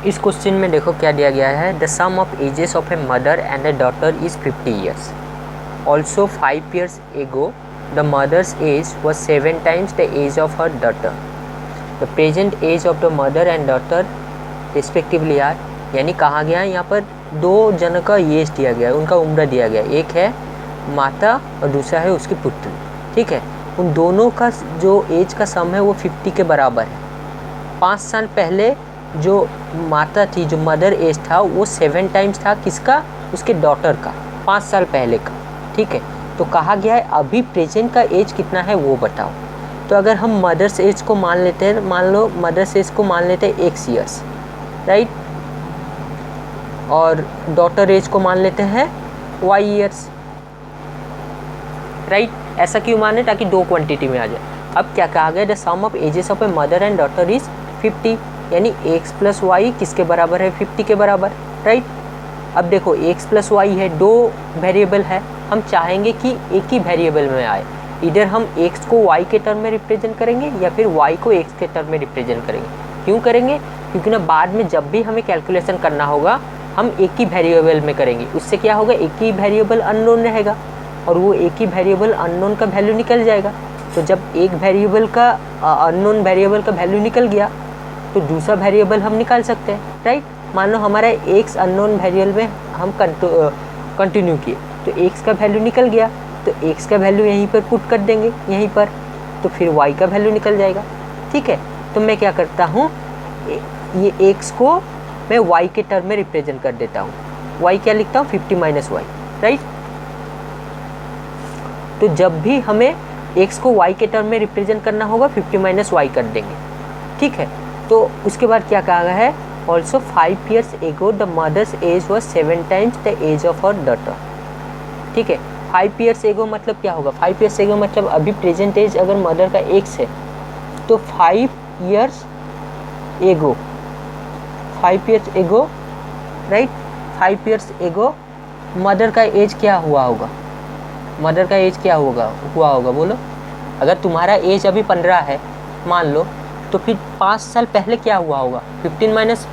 इस क्वेश्चन में देखो क्या दिया गया है, the sum of ages of a mother and a daughter is 50 years. Also 5 years ago the mother's age was 7 times the age of her daughter. The present age of the mother and daughter respectively are, यानी कहा गया है यहाँ पर दो जनों का as दिया गया है, उनका उम्र दिया गया है, एक है माता और दूसरा है उसकी पुत्री। ठीक है, उन दोनों का जो एज का सम है वो 50 के बराबर है। 5 साल पहले जो माता थी, जो मदर एज था, वो 7 times था किसका, उसके डॉटर का, 5 साल पहले का। ठीक है, तो कहा गया है अभी प्रेजेंट का एज कितना है वो बताओ। तो अगर हम मदर्स एज को मान लेते हैं, मान लो मदर्स एज को मान लेते हैं x ईयर्स, राइट, और डॉटर एज को मान लेते हैं y ईयर्स, राइट। ऐसा क्यों माने, ताकि दो क्वांटिटी में आ जाए। अब क्या कहा गया, the sum of ages of a mother and daughter is 50, यानी x प्लस वाई किसके बराबर है, 50 के बराबर, राइट। अब देखो x प्लस वाई है, दो वेरिएबल है, हम चाहेंगे कि एक ही वेरिएबल में आए। इधर हम x को y के टर्म में रिप्रेजेंट करेंगे या फिर y को x के टर्म में रिप्रेजेंट करेंगे। क्यों करेंगे, क्योंकि ना बाद में जब भी हमें कैलकुलेशन करना होगा हम एक ही वेरिएबल में करेंगे। उससे क्या होगा, एक ही वेरिएबल अननोन रहेगा और वो एक ही वेरिएबल अननोन का वैल्यू निकल जाएगा। तो जब एक वेरिएबल का अननोन वेरिएबल का वैल्यू निकल गया तो दूसरा वेरिएबल हम निकाल सकते हैं, राइट। मान लो हमारा x अननोन वेरिएबल में हम कंटिन्यू किए, तो x का वैल्यू निकल गया, तो x का वैल्यू यहीं पर पुट कर देंगे यहीं पर, तो फिर y का वैल्यू निकल जाएगा। ठीक है, तो मैं क्या करता हूँ, ये x को मैं y के टर्म में रिप्रेजेंट कर देता हूँ। y क्या लिखता हूँ, 50 माइनस वाई, राइट। तो जब भी हमें x को y के टर्म में रिप्रेजेंट करना होगा 50 माइनस वाई कर देंगे। ठीक है, तो उसके बाद क्या कहा गया है, also 5 years ago the mother's age was 7 times the age of her daughter. ठीक है, 5 years एगो मतलब क्या होगा, 5 years एगो मतलब अभी प्रेजेंट एज अगर मदर का x है तो 5 years एगो, 5 years एगो, राइट, 5 years एगो मदर का एज क्या हुआ होगा, मदर का एज क्या हुआ होगा बोलो। अगर तुम्हारा एज अभी 15 है मान लो, तो फिर 5 साल पहले क्या हुआ होगा, 15 माइनस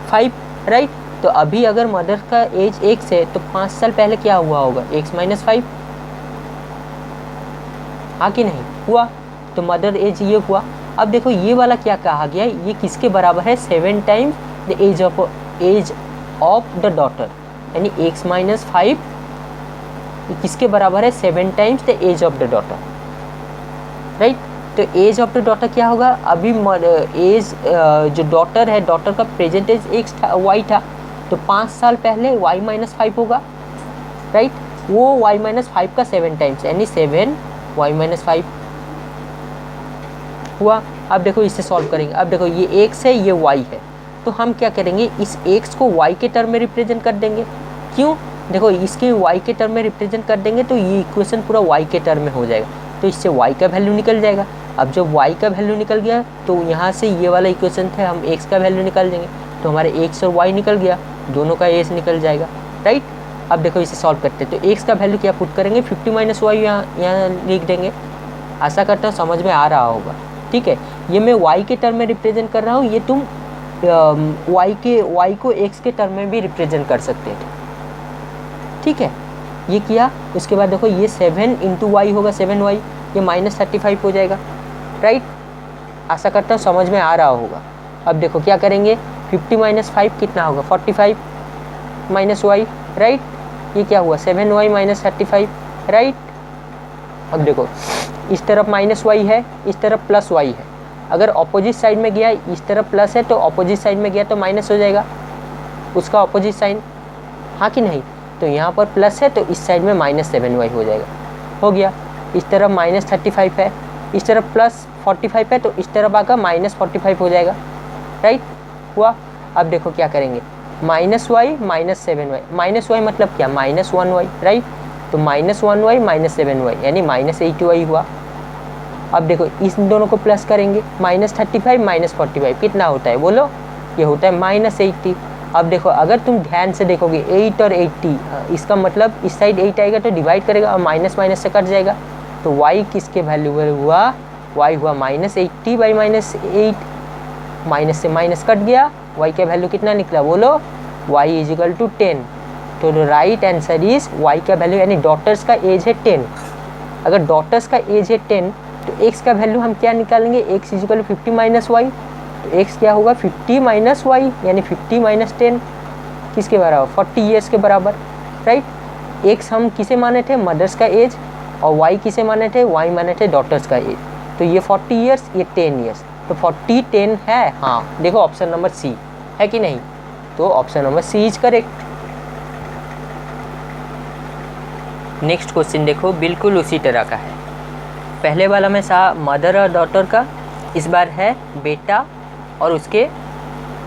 5, राइट। तो अभी अगर मदर का एज x है तो 5 साल पहले क्या हुआ होगा, x माइनस 5, हाँ कि नहीं हुआ। तो मदर एज ये हुआ। अब देखो ये वाला क्या कहा गया, ये किसके बराबर है, 7 times the age of the daughter, यानी x माइनस 5 किसके बराबर है, 7 times the age of the daughter, right. तो एज ऑफ द डॉटर क्या होगा, अभी एज जो डॉटर है, डॉटर का प्रेजेंट एज x था, y था, तो 5 साल पहले y माइनस 5 होगा, राइट। वो y माइनस 5 का 7 times, यानी 7 y माइनस 5 हुआ। अब देखो इसे सॉल्व करेंगे। अब देखो ये x है, ये y है, तो हम क्या करेंगे, इस x को y के टर्म में रिप्रेजेंट कर देंगे। क्यों, देखो इसके y के टर्म में रिप्रेजेंट कर देंगे तो ये इक्वेशन पूरा y के टर्म में हो जाएगा, तो इससे y का वैल्यू निकल जाएगा। अब जब y का वैल्यू निकल गया तो यहाँ से ये वाला इक्वेशन थे, हम x का वैल्यू निकाल देंगे, तो हमारे x और y निकल गया, दोनों का एज निकल जाएगा, राइट। अब देखो इसे सॉल्व करते हैं, तो x का वैल्यू क्या पुट करेंगे, 50 माइनस वाई यहाँ लिख देंगे। आशा करता हूँ समझ में आ रहा होगा। ठीक है, ये मैं y के टर्म में रिप्रेजेंट कर रहा हूँ, ये तुम y को x के टर्म में भी रिप्रेजेंट कर सकते थे। ठीक है, ये किया। उसके बाद देखो ये 7 इंटू वाई होगा, 7y, ये माइनस 35 हो जाएगा, राइट। आशा करता हूँ समझ में आ रहा होगा। अब देखो क्या करेंगे, 50 माइनस 5 कितना होगा, 45 माइनस वाई, राइट। ये क्या हुआ, 7y माइनस 35, राइट। अब देखो इस तरफ माइनस वाई है, इस तरफ प्लस वाई है। अगर ऑपोजिट साइड में गया, इस तरफ प्लस है तो ऑपोजिट साइड में गया तो माइनस हो जाएगा, उसका ऑपोजिट साइन, हाँ कि नहीं। तो यहाँ पर प्लस है तो इस साइड में माइनस 7y हो जाएगा, हो गया। इस तरफ माइनस 35 है, इस तरफ प्लस 45 है, तो इस तरफ आकर माइनस 45 हो जाएगा, राइट, हुआ। अब देखो क्या करेंगे, minus y minus 7y, minus y मतलब क्या, माइनस 1y, राइट। तो माइनस 1y माइनस 7y यानी माइनस 8y हुआ। अब देखो इस दोनों को प्लस करेंगे, माइनस 35 माइनस 45 कितना होता है बोलो, ये होता है माइनस 80। अब देखो अगर तुम ध्यान से देखोगे 8 और 80, इसका मतलब इस साइड 8 आएगा तो डिवाइड करेगा और माइनस माइनस से कट जाएगा, तो y किसके वैल्यू हुआ, y हुआ माइनस 80 बाई माइनस 8, माइनस से माइनस कट गया y का वैल्यू कितना निकला बोलो, y इजिकल टू 10। तो राइट आंसर इज y का वैल्यू, यानी डॉटर्स का एज है 10। अगर डॉटर्स का एज है 10 तो x का वैल्यू हम क्या निकालेंगे, x is equal to 50 minus y. तो x क्या होगा 50 माइनस वाई, यानी 50 माइनस 10 किसके बराबर, 40 ईयर्स के बराबर, राइट। x हम किसे माने थे, मदर्स का एज, और y किसे माने थे, y माने थे डॉटर्स का एज। तो ये 40 ईयर्स, ये 10 ईयर्स, तो 40 10 है, हाँ देखो ऑप्शन नंबर सी है कि नहीं, तो option number C is correct. Next question देखो, बिल्कुल उसी तरह का है। पहले वाला में मदर और डॉटर का, इस बार है बेटा और उसके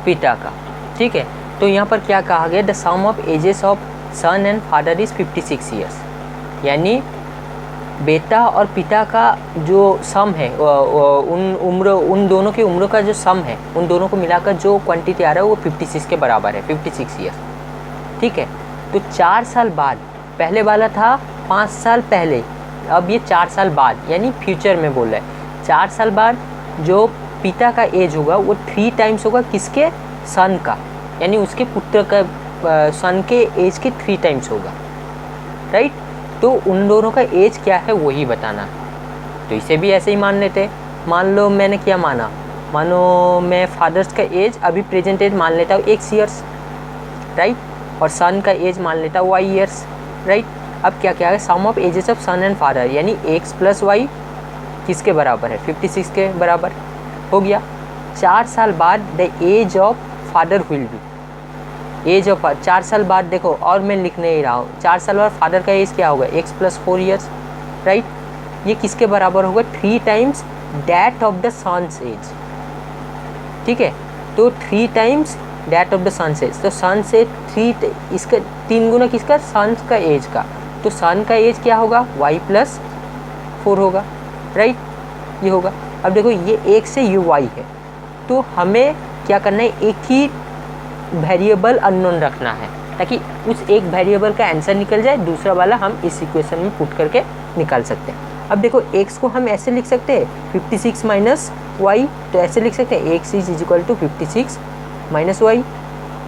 पिता का, ठीक है। तो यहाँ पर क्या कहा गया, the sum of ages of son and father is 56 years, यानी बेटा और पिता का जो सम है, उन दोनों की उम्र का जो सम है, उन दोनों को मिलाकर जो क्वांटिटी आ रहा है वो 56 के बराबर है, 56 ईयर्स, ठीक है। तो 4 साल बाद, पहले वाला था 5 साल पहले, अब ये 4 साल बाद, यानी फ्यूचर में बोल रहा है। 4 साल बाद जो पिता का एज होगा वो 3 टाइम्स होगा किसके, सन का, यानी उसके पुत्र का सन के एज के 3 टाइम्स होगा, राइट। तो उन दोनों का एज क्या है वही बताना। तो इसे भी ऐसे ही मान लेते, मान लो मैंने क्या माना, मानो मैं फादर्स का एज अभी प्रेजेंट एज मान लेता हूँ x ईयर्स, राइट, और सन का एज मान लेता हूँ y ईयर्स, राइट। अब क्या क्या है, sum of ages of son and father, यानी x प्लस वाई किसके बराबर है, 56 के बराबर हो गया। 4 साल बाद the age of father will be, age of 4 साल बाद देखो, और मैं लिख नहीं रहा हूँ, 4 साल बाद फादर का एज क्या होगा, x प्लस 4 ईयर्स, राइट। ये किसके बराबर होगा, 3 times that of the son's age, ठीक है। तो 3 times that of the son's age, तो सन से 3, इसका 3 गुना किसका, सन्स का एज का, तो सन का एज क्या होगा, y प्लस 4 होगा, राइट, ये होगा। अब देखो ये एक से ये y है, तो हमें क्या करना है, एक ही वेरिएबल अननोन रखना है, ताकि उस एक वेरिएबल का आंसर निकल जाए, दूसरा वाला हम इस इक्वेशन में पुट करके निकाल सकते हैं। अब देखो x को हम ऐसे लिख सकते हैं 56 माइनस वाई, तो ऐसे लिख सकते हैं x is equal to 56 minus y,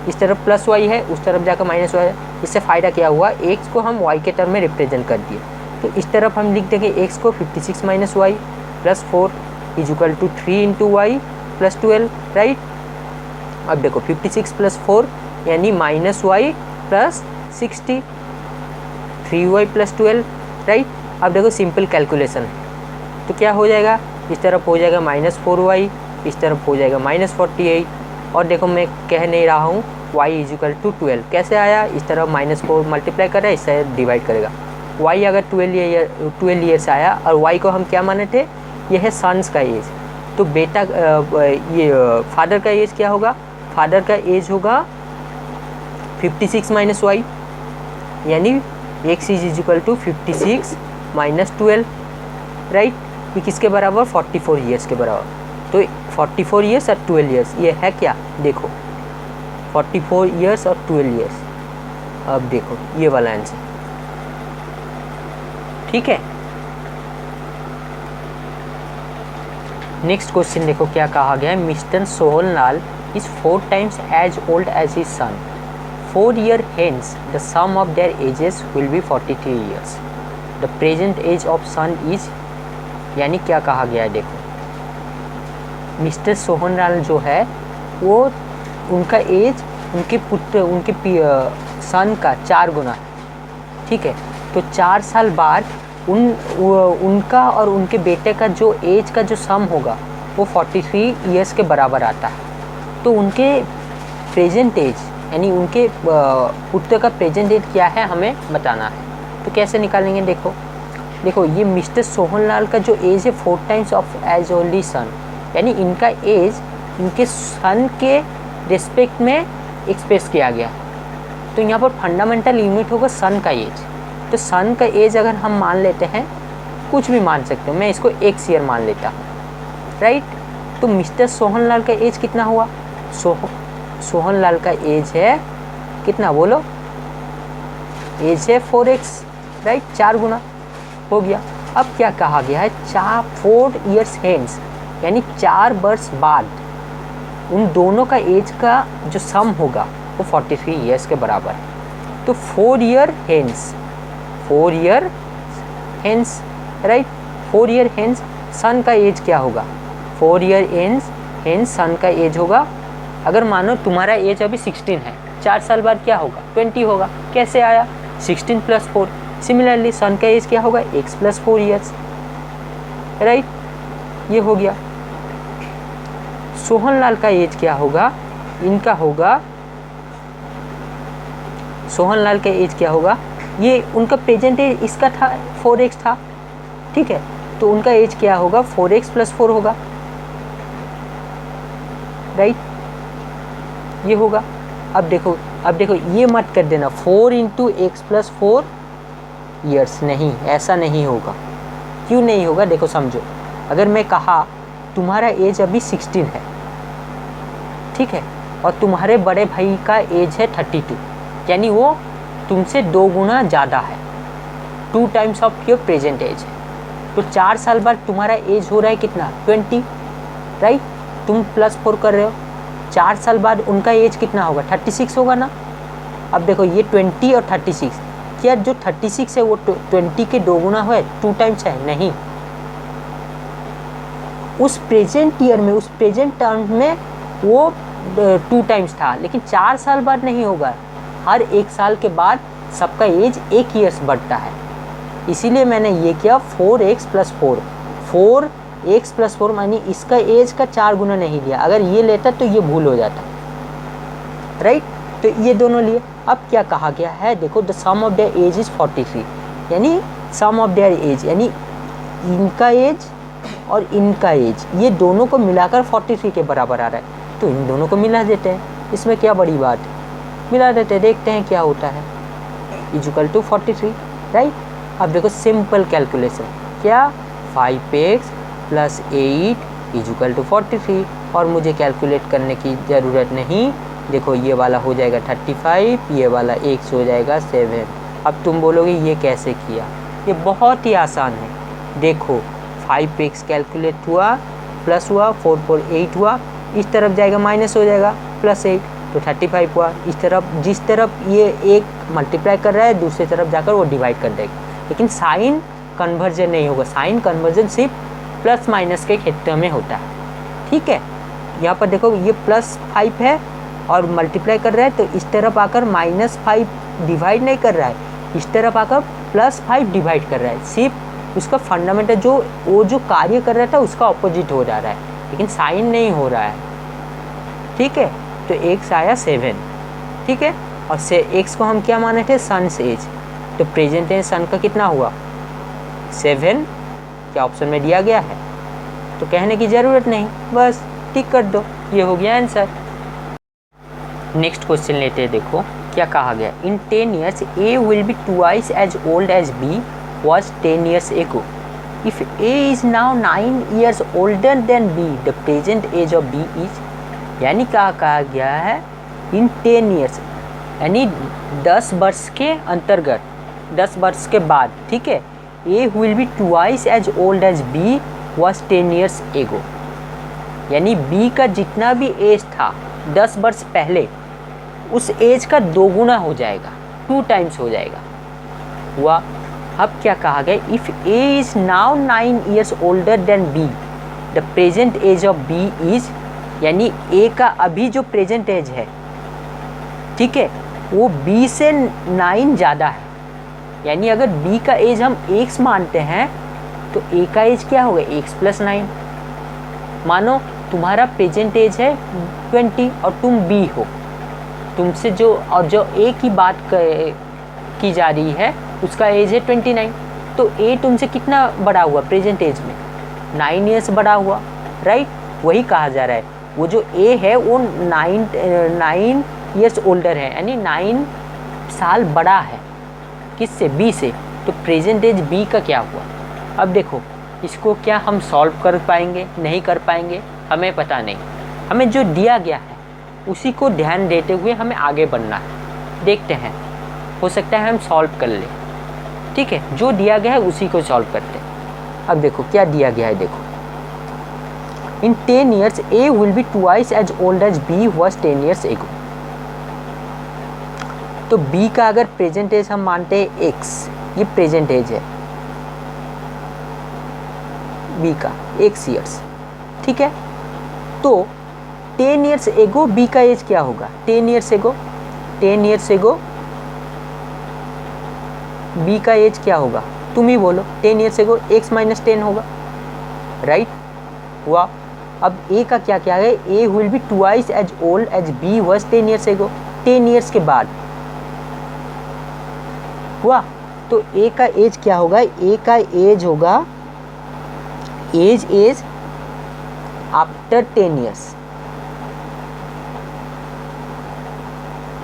इस तरफ प्लस वाई है, उस तरफ जाकर माइनस वाई है। इससे फ़ायदा क्या हुआ, x को हम y के टर्म में रिप्रेजेंट कर दिए, तो इस तरफ हम लिख देंगे x को 56 minus y plus 4 is equal to 3 into y plus 12, right. अब देखो 56 प्लस 4 यानी minus y plus 60, 3y plus 12, right. अब देखो सिंपल कैलकुलेशन है, तो क्या हो जाएगा, इस तरफ हो जाएगा माइनस 4y, इस तरफ हो जाएगा माइनस 48, और देखो मैं कह नहीं रहा हूँ y इज इक्वल टू 12 कैसे आया, इस तरफ माइनस 4 मल्टीप्लाई कर रहा है, इससे डिवाइड करेगा। y अगर 12 ईयर्स आया, और y को हम क्या माने थे, यह है सन्स का एज, तो बेटा ये फादर का एज क्या होगा, फादर का एज होगा 56 माइनस वाई, यानी x is equal to 56 minus 12, right. ये किसके बराबर, 44 ईयर्स के बराबर। तो 44 ईयर्स और 12 ईयर्स ये है क्या, देखो 44 ईयर्स और 12 ईयर्स, अब देखो ये वाला आंसर, ठीक है। नेक्स्ट क्वेश्चन देखो क्या कहा गया है, mister Sohanlal is 4 times as old as his son. 4 years hence, the sum of their ages will be 43 years. The present age of son is, यानी क्या कहा गया है, देखो मिस्टर सोहनलाल जो है वो, उनका एज उनके पुत्र, उनके सन का 4 गुना है, ठीक है। तो 4 साल बाद उनका और उनके बेटे का जो एज का जो सम होगा वो 43 ईयर्स के बराबर आता है। तो उनके प्रेजेंट एज, यानी उनके पुत्र का प्रेजेंट एज क्या है हमें बताना है। तो कैसे निकालेंगे, देखो ये मिस्टर सोहनलाल का जो एज है 4 times of age only son, यानी इनका एज इनके सन के रिस्पेक्ट में एक्सप्रेस किया गया। तो यहाँ पर फंडामेंटल यूनिट होगा सन का एज। तो सन का एज अगर हम मान लेते हैं, कुछ भी मान सकते हो, मैं इसको x ईयर मान लेता हूँ, राइट। तो मिस्टर सोहनलाल का एज कितना हुआ, सोहनलाल का एज है कितना बोलो, एज है 4x, राइट, 4 गुना हो गया। अब क्या कहा गया है, 4 ईयर्स हेंस, यानी 4 वर्ष बाद उन दोनों का एज का जो सम होगा वो 43 ईयर्स के बराबर है। तो 4 year hence right, 4 year hence son का एज क्या होगा, 4 ईयर हेंस सन का एज होगा, अगर मानो तुम्हारा एज अभी 16 है, 4 साल बाद क्या होगा 20 होगा। कैसे आया, 16 + 4। सिमिलरली सन का एज क्या होगा, x + 4 ईयर्स, राइट, ये हो गया। सोहनलाल का एज क्या होगा, इनका होगा, सोहनलाल का एज क्या होगा, ये उनका प्रेजेंट एज इसका था 4x था, ठीक है, तो उनका एज क्या होगा 4x + 4 होगा, राइट, ये होगा। अब देखो ये मत कर देना 4 × x + 4 ईयर्स, नहीं, ऐसा नहीं होगा। क्यों नहीं होगा, देखो समझो, अगर मैं कहा तुम्हारा एज अभी 16 है, ठीक है, और तुम्हारे बड़े भाई का एज है 32, यानी वो तुमसे 2 गुना ज़्यादा है, 2 times of your present age है, तो 4 साल बाद तुम्हारा एज हो रहा है कितना 20, राइट, तुम +4 कर रहे हो, 4 साल बाद उनका एज कितना होगा 36 होगा ना। अब देखो ये 20 और 36, क्या जो 36 है वो 20 के 2 गुना है, 2 टाइम्स है, नहीं, उस प्रेजेंट ईयर में, उस प्रेजेंट टर्म में वो 2 टाइम्स था, लेकिन 4 साल बाद नहीं होगा, हर 1 साल के बाद सबका एज 1 ईयर्स बढ़ता है, इसीलिए मैंने ये किया 4x + 4, 4x + 4 मानी इसका एज का 4 गुना नहीं लिया, अगर ये लेता तो ये भूल हो जाता, राइट, तो ये दोनों लिए। अब क्या कहा गया है, देखो the sum of their age is 43, यानी सम ऑफ देयर एज, यानी इनका एज और इनका एज, ये दोनों को मिलाकर 43 के बराबर आ रहा है, तो इन दोनों को मिला देते हैं, इसमें क्या बड़ी बात है, मिला देते हैं, देखते हैं क्या होता है, = 43, राइट। अब देखो सिंपल कैलकुलेशन, क्या 5x + 8 = 43, और मुझे कैलकुलेट करने की ज़रूरत नहीं, देखो ये वाला हो जाएगा 35, ये वाला x हो जाएगा 7। अब तुम बोलोगे ये कैसे किया, ये बहुत ही आसान है, देखो 5x कैलकुलेट हुआ, प्लस हुआ, 4 4 8 हुआ, इस तरफ जाएगा माइनस हो जाएगा +8, तो 35 हुआ, इस तरफ, जिस तरफ ये एक मल्टीप्लाई कर रहा है दूसरी तरफ जाकर वो डिवाइड कर देगा, लेकिन साइन कन्वर्जन नहीं होगा, साइन कन्वर्जन सिर्फ प्लस माइनस के क्षेत्र में होता है, ठीक है। यहाँ पर देखो ये +5 है और मल्टीप्लाई कर रहा है, तो इस तरफ आकर -5 डिवाइड नहीं कर रहा है, इस तरफ आकर +5 डिवाइड कर रहा है, सिर्फ उसका फंडामेंटल जो कार्य कर रहा था उसका ऑपोजिट हो जा रहा है, लेकिन साइन नहीं हो रहा है, ठीक है। तो x आया 7, ठीक है, और से x को हम क्या माने थे, सन्स एज, तो प्रेजेंट एज सन का कितना हुआ 7, क्या ऑप्शन में दिया गया है, तो कहने की ज़रूरत नहीं, बस टिक कर दो, ये हो गया आंसर। नेक्स्ट क्वेश्चन लेते हैं, देखो क्या कहा गया, in 10 years A will be twice age old age B was 10 years ago. If A is now 9 years older than B, the present age of B is, यानी क्या कहा गया है, इन 10 ईयर्स यानी 10 वर्ष के अंतर्गत, 10 वर्ष के बाद, ठीक है, A will be twice as old as B was 10 years ago, यानी B का जितना भी एज था 10 वर्ष पहले, उस एज का 2 गुना हो जाएगा, 2 टाइम्स हो जाएगा, हुआ। अब क्या कहा गया, if A is now 9 years older than B, the present age of B is, यानी A का अभी जो प्रेजेंट एज है, ठीक है, वो B से 9 ज़्यादा है, यानी अगर B का एज हम x मानते हैं तो A का एज क्या होगा x + 9। मानो तुम्हारा प्रेजेंट एज है 20 और तुम B हो, तुमसे जो A की बात की जा रही है उसका एज है 29, तो A तुमसे कितना बड़ा हुआ प्रेजेंट एज में, 9 ईयर्स बड़ा हुआ, राइट, वही कहा जा रहा है, वो जो A है वो 9 ईयर्स ओल्डर है, यानी 9 साल बड़ा है, किससे, B से, तो प्रेजेंट एज B का क्या हुआ। अब देखो इसको क्या हम सॉल्व कर पाएंगे, नहीं कर पाएंगे, हमें पता नहीं, हमें जो दिया गया है उसी को ध्यान देते हुए हमें आगे बढ़ना है, देखते हैं, हो सकता है हम सॉल्व कर लें, ठीक है, जो दिया गया है उसी को सॉल्व करते हैं। अब देखो क्या दिया गया है, देखो इन 10 years A will be twice as old as B was 10 years ago। तो B का अगर प्रेजेंट एज हम मानते हैं X, ये प्रेजेंट एज है B का X years, ठीक है। तो 10 years ago B का एज क्या होगा? 10 years ago B का एज क्या होगा? तुम ही बोलो। 10 years ago X माइनस 10 होगा, राइट हुआ। अब A का क्या क्या है? A will be twice as old as B was 10 years ago, 10 years के बाद हुआ। तो A का एज क्या होगा? A का एज होगा एज आफ्टर 10 years।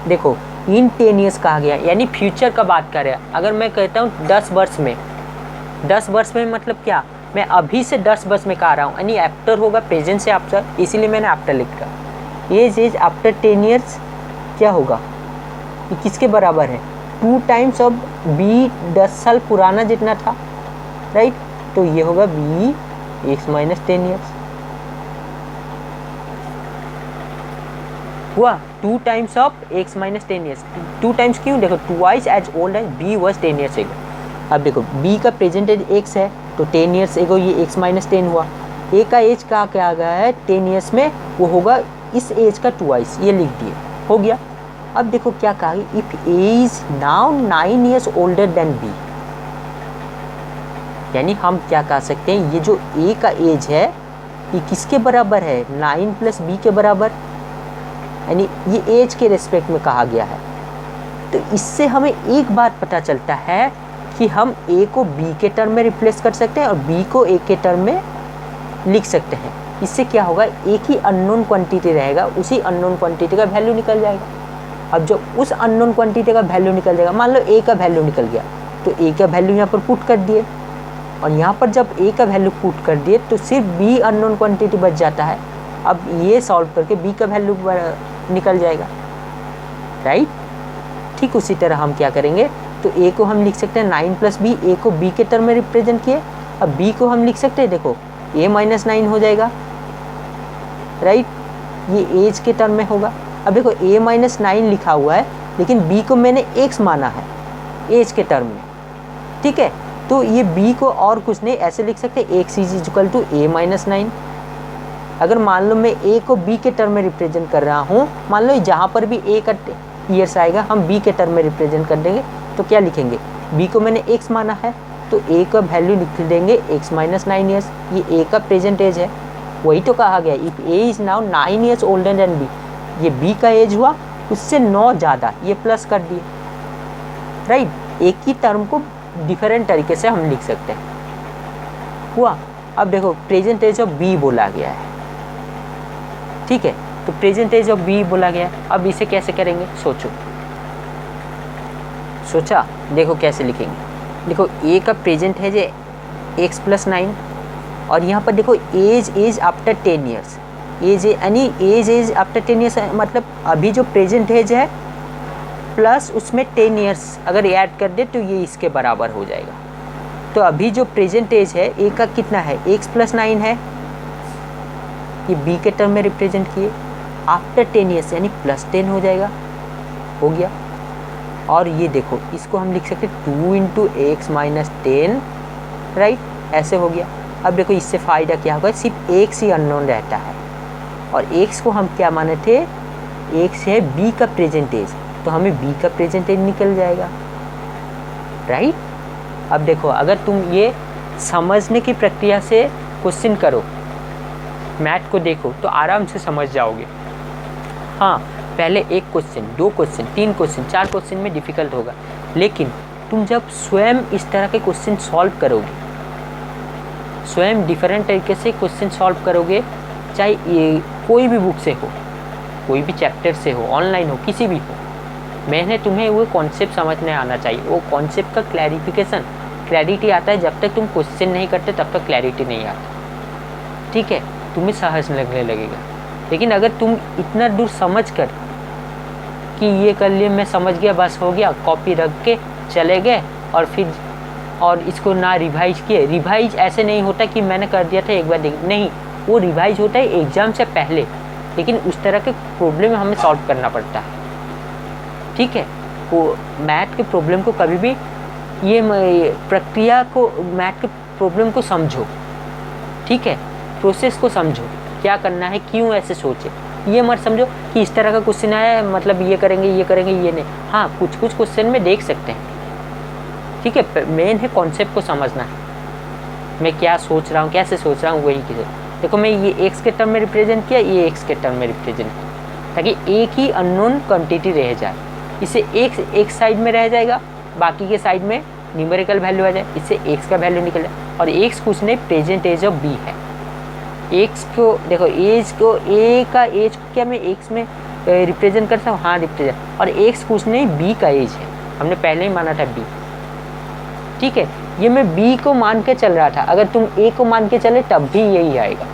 देखो इन 10 years कहा गया, यानी फ्यूचर का बात कर रहे हैं। अगर मैं कहता हूँ 10 वर्ष में, 10 वर्ष में मतलब क्या? मैं अभी से 10 वर्ष में कह रहा हूँ, यानी आफ्टर होगा, प्रेजेंट से आफ्टर, इसीलिए मैंने आफ्टर लिखा। एज आफ्टर 10 years क्या होगा? ये किसके बराबर है? 2 times ऑफ B 10 साल पुराना जितना था, राइट। तो ये होगा B X माइनस 10 years हुआ। 2 times of X minus 10 years, 2 times क्यों? देखो twice as old as B was 10 years ago। अब देखो B का प्रेजेंट एज X है, तो 10 years ago ये X माइनस 10 हुआ। A का एज का क्या आ गया है? 10 years में वो होगा इस एज का twice, ये लिख दिए, हो गया। अब देखो क्या कहा, if A is now 9 years older than B, यानी हम क्या कह सकते हैं, ये जो A का एज है ये किसके बराबर है? 9 प्लस B के बराबर, यानी ये एज के रेस्पेक्ट में कहा गया है। तो इससे हमें एक बात पता चलता है कि हम A को B के टर्म में रिप्लेस कर सकते हैं और B को A के टर्म में लिख सकते हैं। इससे क्या होगा? एक ही अननोन क्वांटिटी रहेगा, उसी अननोन क्वांटिटी का वैल्यू निकल जाएगा। अब जब उस अननोन क्वांटिटी का वैल्यू निकल जाएगा, मान लो A का वैल्यू निकल गया, तो A का वैल्यू यहाँ पर पुट कर दिए, और यहाँ पर जब A का वैल्यू पुट कर दिए तो सिर्फ B अननोन क्वांटिटी बच जाता है। अब ये सॉल्व करके B का वैल्यू निकल जाएगा, राइट। ठीक उसी तरह हम क्या करेंगे, तो A को हम लिख सकते हैं 9 प्लस B, A को B के टर्म में रिप्रेजेंट किए। अब B को हम लिख सकते हैं, देखो A माइनस 9 हो जाएगा, राइट, ये एज के टर्म में होगा। अब देखो A माइनस 9 लिखा हुआ है, लेकिन B को मैंने X माना है एज के टर्म में, ठीक है। तो ये B को और कुछ नहीं ऐसे लिख सकते, X is equal to A minus 9। अगर मान लो मैं A को B के टर्म में रिप्रेजेंट कर रहा हूँ, मान लो जहाँ पर भी A का ईयर्स आएगा हम B के टर्म में रिप्रेजेंट कर देंगे, तो क्या लिखेंगे? B को मैंने X माना है, तो A का वैल्यू लिख देंगे X माइनस 9 ईयर्स, ये A का प्रेजेंट एज है। वही तो कहा गया, if A is now 9 years older than B, ये B का एज हुआ, उससे 9 ज़्यादा, ये प्लस कर दिए, राइट। एक ही टर्म को डिफरेंट तरीके से हम लिख सकते हैं, हुआ। अब देखो प्रेजेंट एज ऑफ B बोला गया है, ठीक है, तो प्रेजेंट एज ऑफ B बोला गया है। अब इसे कैसे करेंगे? सोचा, देखो कैसे लिखेंगे। देखो A का प्रेजेंट है जे X प्लस 9, और यहाँ पर देखो एज आफ्टर 10 ईयर्स, एज यानी एज आफ्टर 10 ईयर्स, मतलब अभी जो प्रेजेंट एज है प्लस उसमें 10 ईयर्स अगर ऐड कर दे तो ये इसके बराबर हो जाएगा। तो अभी जो प्रेजेंट एज है A का कितना है? X प्लस 9 है, ये B के टर्म में रिप्रेजेंट किए, आफ्टर 10 ईयर्स यानी प्लस 10 हो जाएगा, हो गया। और ये देखो इसको हम लिख सकते 2 इंटू एक्स माइनस 10, राइट, ऐसे हो गया। अब देखो इससे फ़ायदा क्या होगा, सिर्फ x ही अननोन रहता है, और x को हम क्या माने थे? x है B का प्रेजेंट एज, तो हमें B का प्रेजेंट एज निकल जाएगा, राइट। अब देखो अगर तुम ये समझने की प्रक्रिया से क्वेश्चन करो, मैथ को देखो तो आराम से समझ जाओगे। हाँ, पहले एक क्वेश्चन, 2 क्वेश्चन, 3 क्वेश्चन, 4 क्वेश्चन में डिफ़िकल्ट होगा, लेकिन तुम जब स्वयं इस तरह के क्वेश्चन सॉल्व करोगे, स्वयं डिफरेंट तरीके से क्वेश्चन सॉल्व करोगे, चाहे ये कोई भी बुक से हो, कोई भी चैप्टर से हो, ऑनलाइन हो, किसी भी हो, मैंने तुम्हें वो कॉन्सेप्ट समझने आना चाहिए। वो कॉन्सेप्ट का क्लैरिटी आता है, जब तक तुम क्वेश्चन नहीं करते तब तक क्लैरिटी नहीं आती, ठीक है, तुम्हें सहज लगने लगेगा। लेकिन अगर तुम इतना दूर समझ कर कि ये कर लिए, मैं समझ गया, बस हो गया, कॉपी रख के चले गए और फिर और इसको ना रिवाइज किए। रिवाइज ऐसे नहीं होता कि मैंने कर दिया था एक बार देख, नहीं, वो रिवाइज होता है एग्ज़ाम से पहले, लेकिन उस तरह के प्रॉब्लम हमें सॉल्व करना पड़ता है। ठीक है, वो मैथ के प्रॉब्लम को कभी भी ये प्रक्रिया को, मैथ के प्रॉब्लम को समझो, ठीक है, प्रोसेस को समझो, क्या करना है, क्यों ऐसे सोचे। ये मत समझो कि इस तरह का क्वेश्चन आया मतलब ये करेंगे ये नहीं। हाँ, कुछ कुछ क्वेश्चन में देख सकते हैं, ठीक है। मेन है कॉन्सेप्ट को समझना है, मैं क्या सोच रहा हूँ, कैसे सोच रहा हूँ, वही चीज़। देखो मैं ये एक्स के टर्म में रिप्रेजेंट किया, ये एक्स के टर्म में रिप्रेजेंट किया, ताकि एक ही अननोन क्वांटिटी रह जाए। इससे एक साइड में रह जाएगा, बाकी के साइड में न्यूमेरिकल वैल्यू आ जाए, इससे एक्स का वैल्यू निकल जाए। और एक्स कुछ नहीं, प्रेजेंट एज ऑफ बी है। एक्स को देखो, एज को, ए का एज को क्या मैं एक्स में रिप्रेजेंट करता हूँ? हाँ रिप्रेजेंट। और एक्स कुछ नहीं, बी का एज है, हमने पहले ही माना था बी, ठीक है। ये मैं बी को मान के चल रहा था, अगर तुम ए को मान के चले तब भी यही आएगा।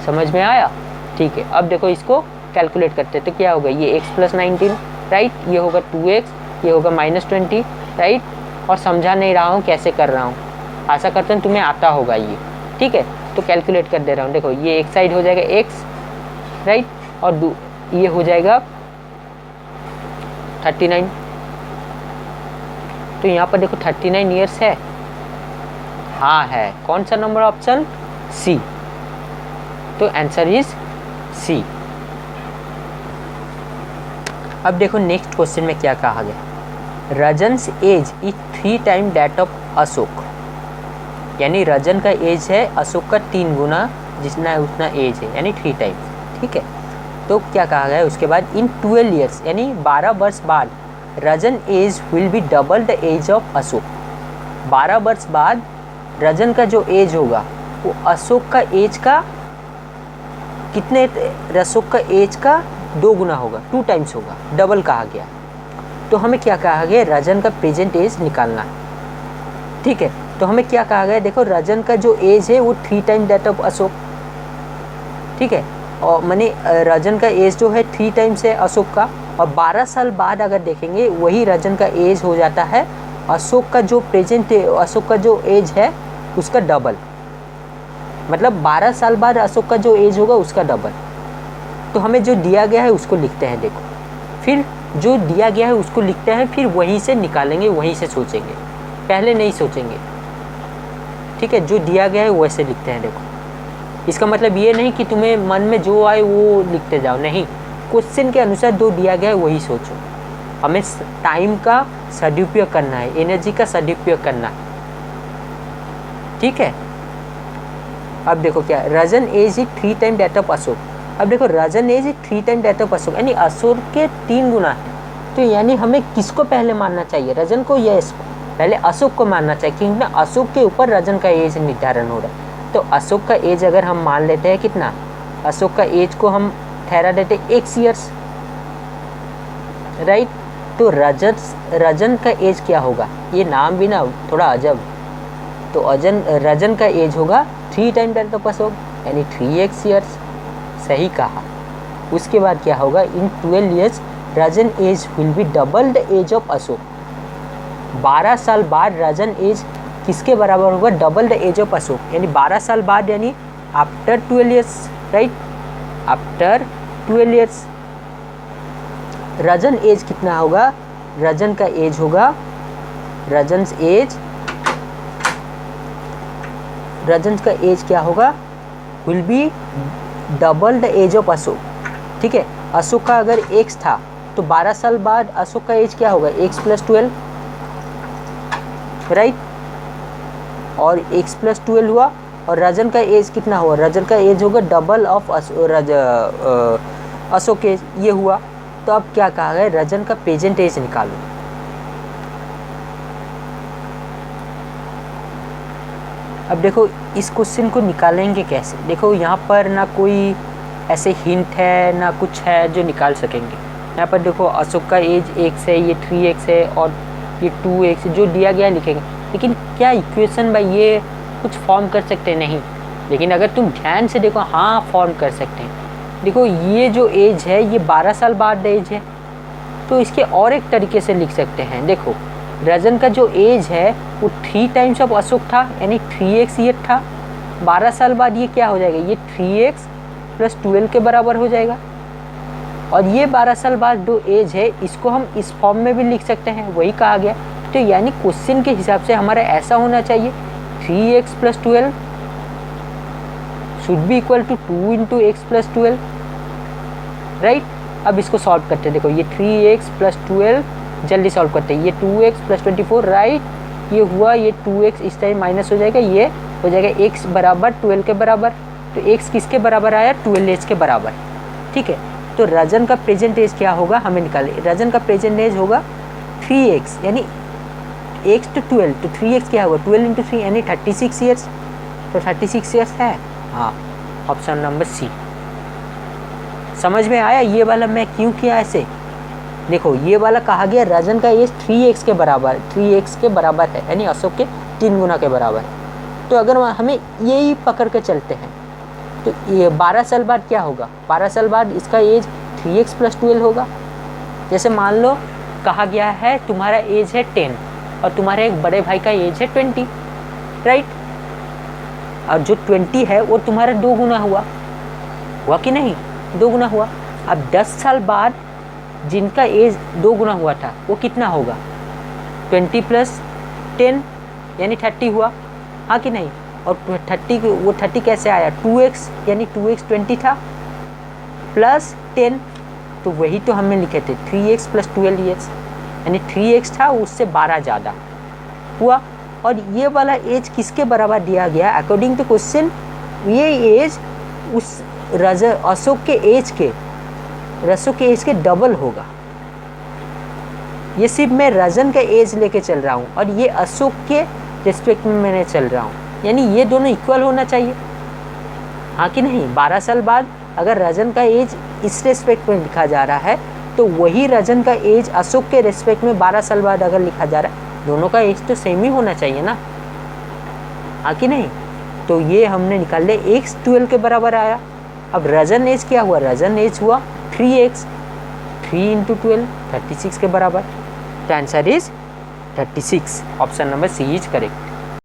समझ में आया? ठीक है, अब देखो इसको कैलकुलेट करते हैं तो क्या होगा, ये x + 19 राइट, ये होगा 2x, ये होगा -20 राइट। और समझा नहीं रहा हूँ कैसे कर रहा हूँ, आशा करता हूँ तुम्हें आता होगा ये, ठीक है। तो कैलकुलेट कर दे रहा हूँ। देखो ये एक साइड हो जाएगा x राइट, और ये हो जाएगा 39। तो यहाँ पर देखो 39 ईयर्स है, हाँ है। कौन सा नंबर ऑप्शन? सी। तो आंसर इज सी। अब देखो नेक्स्ट क्वेश्चन में क्या कहा गया, Rajan's age is 3 time that of Ashok. यानी रजन का एज है अशोक का 3 गुना, जितना है उतना एज है, यानी 3 टाइम्स, ठीक है। तो क्या कहा गया है उसके बाद, इन 12 ईयर्स यानी 12 वर्ष बाद Rajan age will be double the age of Ashok. 12 वर्ष बाद रजन का जो एज होगा वो अशोक का एज का कितने, अशोक का एज का 2 गुना होगा, 2 टाइम्स होगा, डबल कहा गया। तो हमें क्या कहा गया, रजन का प्रेजेंट एज निकालना है, ठीक है। तो हमें क्या कहा गया, देखो रजन का जो एज है वो 3 टाइम दैट ऑफ अशोक, ठीक है। और माने रजन का एज जो है 3 टाइम्स है अशोक का, और 12 साल बाद अगर देखेंगे वही रजन का एज हो जाता है अशोक का जो प्रेजेंट, अशोक का जो एज है उसका डबल। मतलब 12 साल बाद अशोक का जो एज होगा उसका डबल। तो हमें जो दिया गया है उसको लिखते हैं, देखो फिर जो दिया गया है उसको लिखते हैं, फिर वहीं से निकालेंगे, वहीं से सोचेंगे, पहले नहीं सोचेंगे, ठीक है। जो दिया गया है वैसे लिखते हैं। देखो इसका मतलब ये नहीं कि तुम्हें मन में जो आए वो लिखते जाओ, नहीं, क्वेश्चन के अनुसार जो दिया गया है वही सोचो। हमें टाइम का सदुपयोग करना है, एनर्जी का सदुपयोग करना है, ठीक है। अब देखो क्या, Rajan age is 3 time that of Ashok. अब देखो Rajan age is 3 time that of Ashok, यानी अशोक के 3 गुना है। तो यानी हमें किसको पहले मानना चाहिए, रजन को या इसको? पहले अशोक को मानना चाहिए, क्योंकि ना अशोक के ऊपर रजन का एज निर्धारण हो रहा है। तो अशोक का एज अगर हम मान लेते हैं कितना, अशोक का एज को हम ठहरा देते हैं x ईयर्स राइट। तो रजन का एज क्या होगा, ये नाम भी ना थोड़ा अजब। तो रजन का एज होगा 3 टाइम दैट ऑफ अशोक, यानी 3x ईयर्स, सही कहा। उसके बाद क्या होगा, in 12 years Rajan age will be double the age of Ashok. 12 साल बाद रजन एज किसके बराबर होगा, double the age of Ashok, यानी 12 साल बाद, यानी after 12 years right, after 12 years Rajan age कितना होगा, रजन का एज होगा, रजन का एज क्या होगा, will be double the age of Ashok, ठीक है। अशोक का अगर x था तो 12 साल बाद अशोक का एज क्या होगा, x + 12 राइट, और x + 12 हुआ। और रजन का एज कितना हुआ, रजन का एज होगा डबल ऑफ अशोक एज, ये हुआ। तो अब क्या कहा गया, रजन का प्रेजेंट एज निकालो। अब देखो इस क्वेश्चन को निकालेंगे कैसे, देखो यहाँ पर ना कोई ऐसे हिंट है ना कुछ है जो निकाल सकेंगे। यहाँ पर देखो अशोक का एज x है, ये 3x है, और ये 2x जो दिया गया लिखेंगे। लेकिन क्या इक्वेशन भाई ये कुछ फॉर्म कर सकते हैं? नहीं। लेकिन अगर तुम ध्यान से देखो, हाँ फॉर्म कर सकते हैं। देखो ये जो एज है ये 12 साल बाद एज है, तो इसके और एक तरीके से लिख सकते हैं। देखो रजन का जो एज है वो 3 टाइम्स ऑफ अशोक था, यानी 3x ईयर था, 12 साल बाद ये क्या हो जाएगा, ये 3x + 12 के बराबर हो जाएगा। और ये 12 साल बाद जो एज है इसको हम इस फॉर्म में भी लिख सकते हैं, वही कहा गया। तो यानी क्वेश्चन के हिसाब से हमारा ऐसा होना चाहिए 3x + 12 should be equal to 2 × x + 12, right. अब इसको सॉल्व करते हैं, देखो ये 3x + 12 जल्दी सॉल्व करते हैं, ये 2x + 24, राइट। ये हुआ, ये 2x इस टाइम माइनस हो जाएगा, ये हो जाएगा x बराबर 12 के बराबर। तो x किसके बराबर आया, 12 एज के बराबर, ठीक है। तो रजन का प्रेजेंट एज क्या होगा हमें निकाले, रजन का प्रेजेंट एज होगा 3x, यानी x to 12, तो 3x क्या होगा 12 × 3 यानी 36 ईयर्स। तो 36 ईयर्स है, हाँ, ऑप्शन नंबर सी। समझ में आया ये वाला मैं क्यों किया ऐसे। देखो ये वाला कहा गया रजन का एज 3x के बराबर, 3x के बराबर है, यानी अशोक के 3 गुना के बराबर है। तो अगर हमें यही पकड़ के चलते हैं तो ये 12 साल बाद क्या होगा, 12 साल बाद इसका एज 3x + 12 होगा। जैसे मान लो कहा गया है तुम्हारा एज है 10 और तुम्हारे एक बड़े भाई का एज है 20, राइट। और जो 20 है वो तुम्हारा 2 गुना हुआ कि नहीं, 2 गुना हुआ। अब 10 साल बाद जिनका एज 2 गुना हुआ था वो कितना होगा, 20 + 10 यानी 30 हुआ, हाँ कि नहीं। और 30 वो 30 कैसे आया, 2x यानी 2x 20 था + 10, तो वही तो हमने लिखे थे 3x + 12 ईयर्स, यानी 3x था उससे 12 ज़्यादा हुआ। और ये वाला एज किसके बराबर दिया गया, अकॉर्डिंग टू क्वेश्चन ये एज उस अशोक के एज के डबल होगा। ये सिर्फ मैं रजन का एज लेके चल रहा हूँ और ये अशोक के रिस्पेक्ट में मैंने चल रहा हूँ, यानी ये दोनों इक्वल होना चाहिए, हाँ कि नहीं। 12 साल बाद अगर रजन का एज इस रिस्पेक्ट में लिखा जा रहा है तो वही रजन का एज अशोक के रिस्पेक्ट में 12 साल बाद अगर लिखा जा रहा है, दोनों का एज तो सेम ही होना चाहिए ना, हाँ कि नहीं। तो ये हमने निकाल लिया x 12 के बराबर आया। अब रजन एज क्या हुआ, रजन एज हुआ 3x, 3 × 12 36 के बराबर। तो answer is 36, option number C is correct.